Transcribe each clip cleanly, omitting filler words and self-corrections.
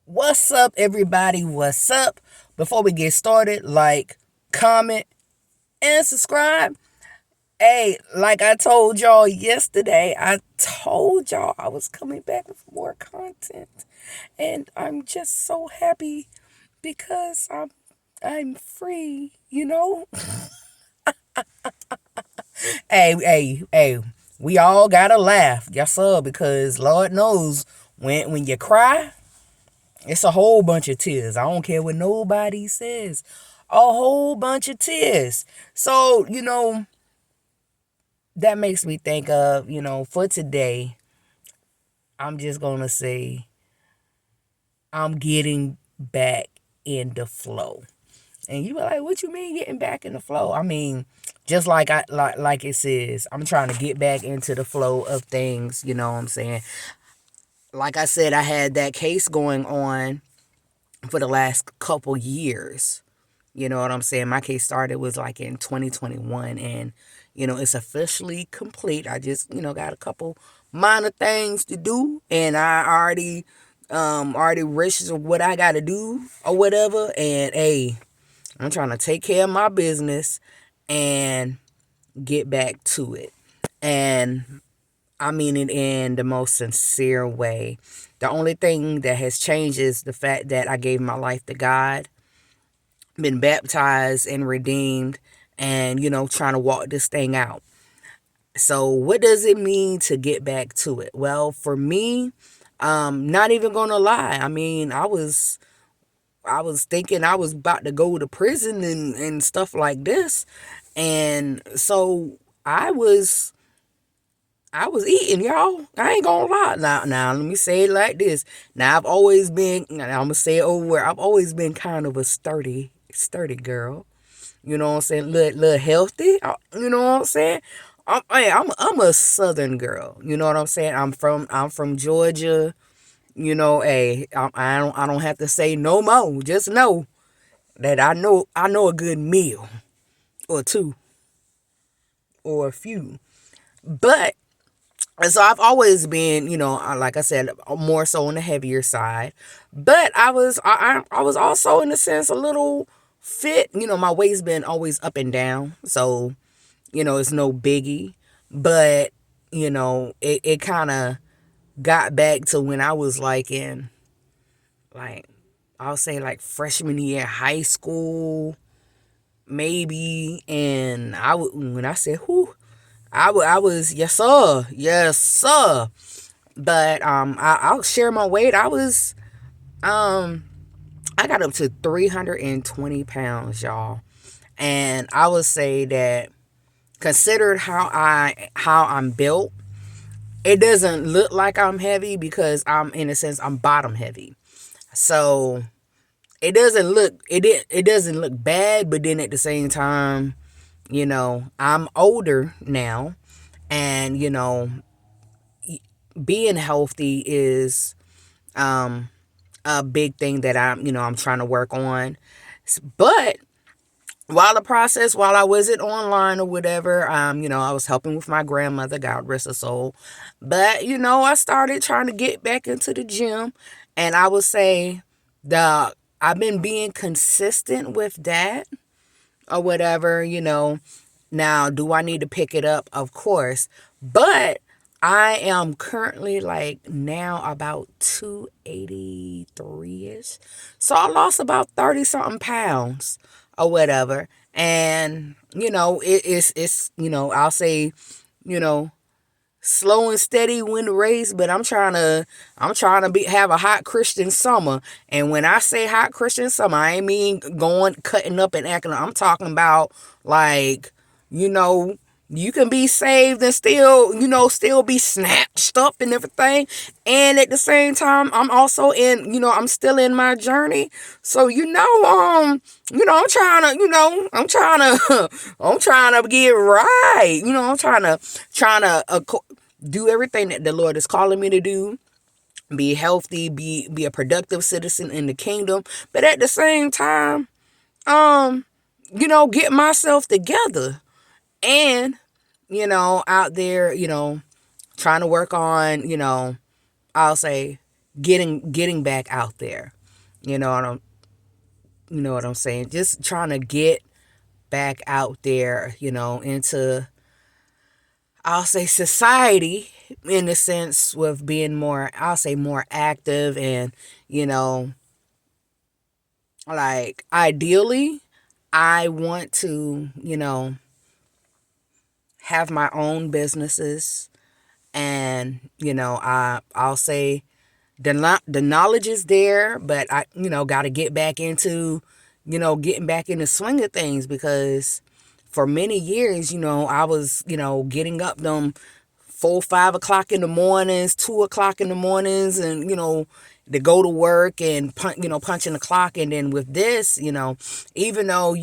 What's up, everybody? What's up? Before we get started, like, comment, and subscribe. Hey, like I told y'all yesterday, I told y'all I was coming back with more content. And I'm just so happy because I'm free. Hey, we all gotta laugh, yes sir, because Lord knows when you cry, it's a whole bunch of tears. I don't care what nobody says. A whole bunch of tears. So, that makes me think of, for today, I'm just going to say I'm getting back in the flow. And you were like, what you mean getting back in the flow? I mean, just like it says, I'm trying to get back into the flow of things, you know what I'm saying? Like I said, I had that case going on for the last couple years. You know what I'm saying? My case started was like in 2021, and it's officially complete. I just, got a couple minor things to do, and I already registered what I got to do or whatever. And hey, I'm trying to take care of my business and get back to it. And I mean it in the most sincere way. The only thing that has changed is the fact that I gave my life to God, been baptized and redeemed, and trying to walk this thing out. So what does it mean to get back to it? Well, for me, not even gonna lie, I mean, I was thinking I was about to go to prison and stuff like this. And so I was eating, y'all. I ain't gonna lie. Now, let me say it like this. Now, I'm gonna say it over. I've always been kind of a sturdy girl. You know what I'm saying? Little healthy. You know what I'm saying? I'm a Southern girl. You know what I'm saying? I'm from Georgia. Hey, I don't have to say no more. Just know that I know a good meal or two or a few. But so I've always been, like I said, more so on the heavier side. But I was also in a sense a little fit. My weight's been always up and down, so it's no biggie. But it kind of got back to when I was like in, like, I'll say like freshman year high school, maybe. And when I said who, I was, yes sir, yes sir. But I'll share my weight. I got up to 320 pounds, y'all. And I would say that, considered how I'm built, it doesn't look like I'm heavy because in a sense I'm bottom heavy. So it doesn't look bad, but then at the same time, I'm older now, and being healthy is a big thing that I'm trying to work on. But while I wasn't online or whatever, I was helping with my grandmother, God rest her soul. But I started trying to get back into the gym, and I would say the I've been being consistent with that or whatever. Now, do I need to pick it up? Of course. But I am currently like now about 283-ish. So I lost about 30 something pounds or whatever. And, I'll say, you know, slow and steady win the race, but I'm trying to have a hot Christian summer. And when I say hot Christian summer, I ain't mean going cutting up and acting up. I'm talking about, like, you know you can be saved and still be snatched up and everything. And at the same time, I'm still in my journey. So I'm trying to I'm trying to get right. I'm trying to do everything that the Lord is calling me to do. Be healthy, be a productive citizen in the kingdom, but at the same time, get myself together. And out there, trying to work on, I'll say, getting back out there. You know what I'm you know what I'm saying? Just trying to get back out there, into, I'll say, society, in a sense, with being more, I'll say, more active, and, you know, like, ideally, I want to, have my own businesses, and, I'll say, the knowledge is there, but I, got to get back into, getting back in the swing of things, because for many years, I was, getting up them 4, 5 o'clock in the mornings, 2 o'clock in the mornings, and, to go to work and punching the clock. And then with this, even though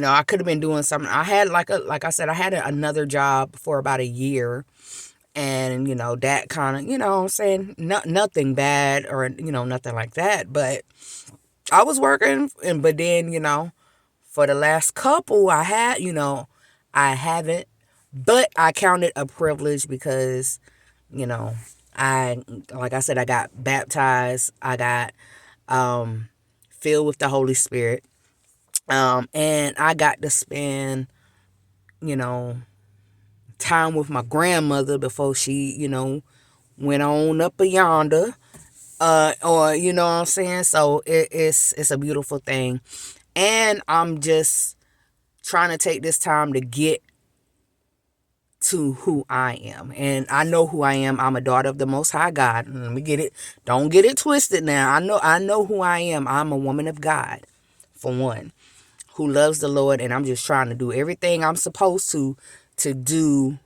I could have been doing something. I had, like I said, I had another job for about a year, and that kind of, what I'm saying, nothing bad, or nothing like that, but I was working. And but then, for the last couple, I haven't, but I count it a privilege, because you know I like I said, I got baptized, I got filled with the Holy Spirit, and I got to spend, you know time with my grandmother before she, went on up yonder. Or, what I'm saying? So it's a beautiful thing. And I'm just trying to take this time to get to who I am. And I know who I am. I'm a daughter of the Most High God. Let me get it. Don't get it twisted now. I know who I am. I'm a woman of God, for one, who loves the Lord, and I'm just trying to do everything I'm supposed to do.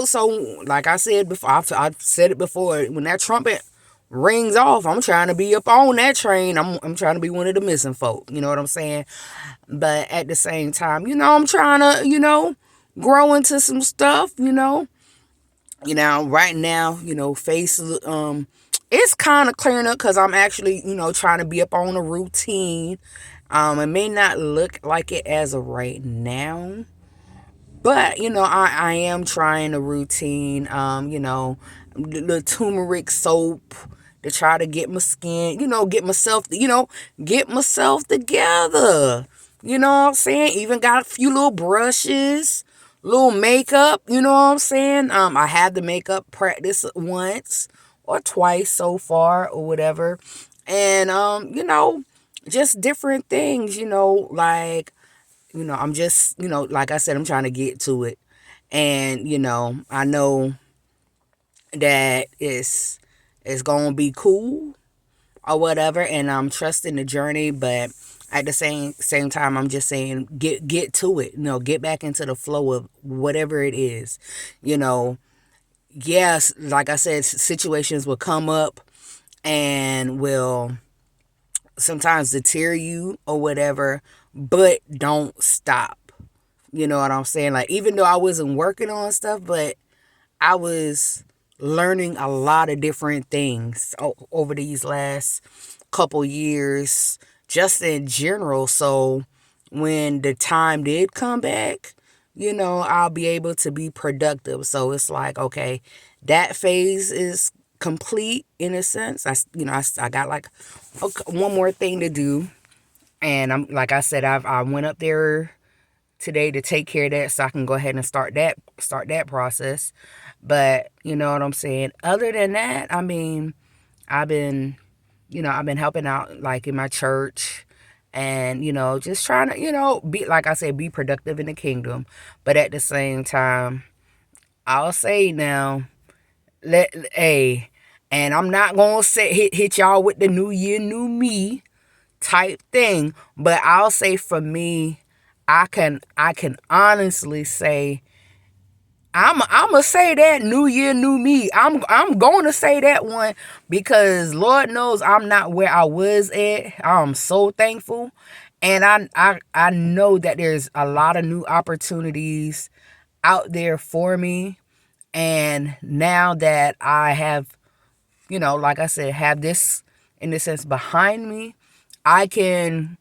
So like I said before, I've said it before, when that trumpet rings off, I'm trying to be up on that train. I'm trying to be one of the missing folk. You know what I'm saying? But at the same time, I'm trying to, grow into some stuff, right now, face, it's kind of clearing up, because I'm actually, trying to be up on a routine. It may not look like it as of right now, but, I am trying a routine, the turmeric soap, to try to get my skin, get myself together. You know what I'm saying? Even got a few little brushes, little makeup, you know what I'm saying? I had the makeup practice once or twice so far, or whatever. And, just different things, like, I'm just, like I said, I'm trying to get to it. And, I know that it's going to be cool, or whatever, and I'm trusting the journey, but at the same time, I'm just saying, get to it, get back into the flow of whatever it is. Yes, like I said, situations will come up and will sometimes deter you, or whatever, but don't stop. You know what I'm saying? Like, even though I wasn't working on stuff, but I was learning a lot of different things over these last couple years, just in general. So when the time did come back, I'll be able to be productive. So it's like, okay, that phase is complete, in a sense. I got like one more thing to do. And I'm, like I said, I went up there today to take care of that, so I can go ahead and start that process. But you know what I'm saying? Other than that, I mean, I've been, I've been helping out, like, in my church, and, just trying to, be, like I said, be productive in the kingdom. But at the same time, I'll say now, hey, and I'm not gonna say hit y'all with the new year, new me type thing, but I'll say, for me, I can honestly say, I'm gonna say that new year, new me. I'm going to say that one, because Lord knows I'm not where I was at. I'm so thankful, and I know that there's a lot of new opportunities out there for me. And now that I have, like I said, have this, in this sense, behind me, I can,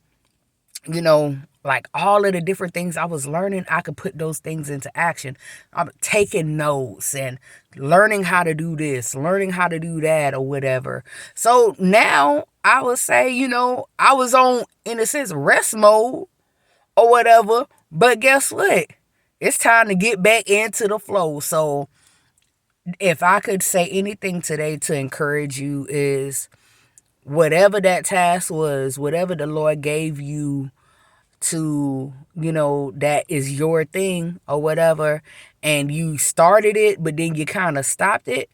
you know like all of the different things I was learning, I could put those things into action. I'm taking notes and learning how to do this, learning how to do that, or whatever. So now I would say, I was on, in a sense, rest mode or whatever. But guess what? It's time to get back into the flow. So if I could say anything today to encourage you is whatever that task was, whatever the Lord gave you to, that is your thing or whatever, and you started it, but then you kind of stopped it.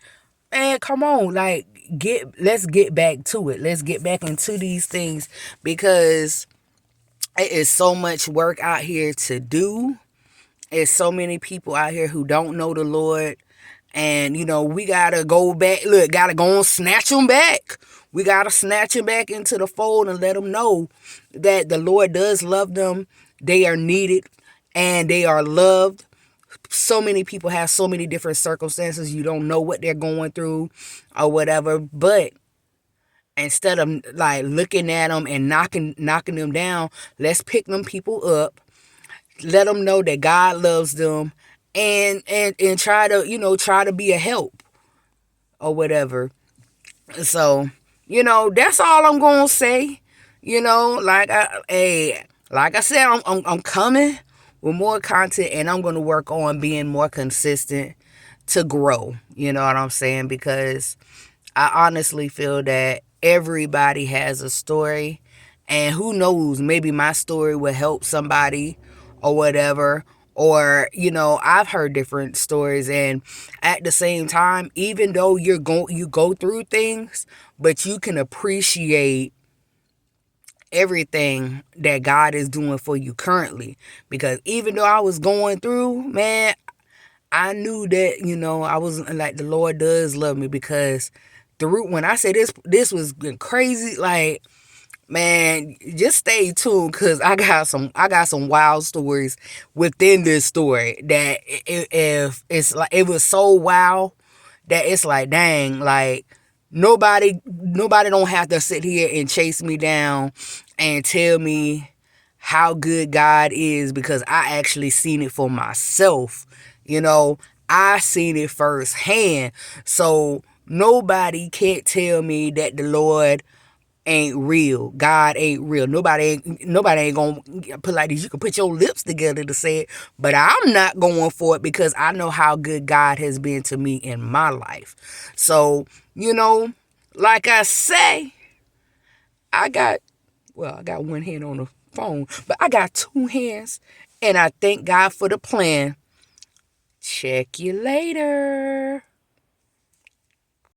Man, come on, like let's get back to it. Let's get back into these things because it is so much work out here to do. There's so many people out here who don't know the Lord. And, we got to go back. Look, got to go and snatch them back. We got to snatch them back into the fold and let them know that the Lord does love them. They are needed and they are loved. So many people have so many different circumstances. You don't know what they're going through or whatever. But instead of like looking at them and knocking them down, let's pick them people up. Let them know that God loves them and try to, try to be a help or whatever. So, that's all I'm going to say. Like I said, I'm coming with more content and I'm going to work on being more consistent to grow. You know what I'm saying? Because I honestly feel that everybody has a story, and who knows, maybe my story will help somebody or whatever. Or, I've heard different stories, and at the same time, even though you go through things, but you can appreciate everything that God is doing for you currently. Because even though I was going through, man, I knew that, I was like, the Lord does love me, because through, when I say this was crazy, like, man, just stay tuned, because I got some wild stories within this story that if it's like, it was so wild that it's like, dang, like nobody don't have to sit here and chase me down and tell me how good God is, because I actually seen it for myself. I seen it firsthand. So nobody can't tell me that the Lord ain't real. God ain't real. Nobody ain't gonna put like this. You can put your lips together to say it, but I'm not going for it, because I know how good God has been to me in my life. So, like I say, I got I got one hand on the phone, but I got two hands, and I thank God for the plan. Check you later.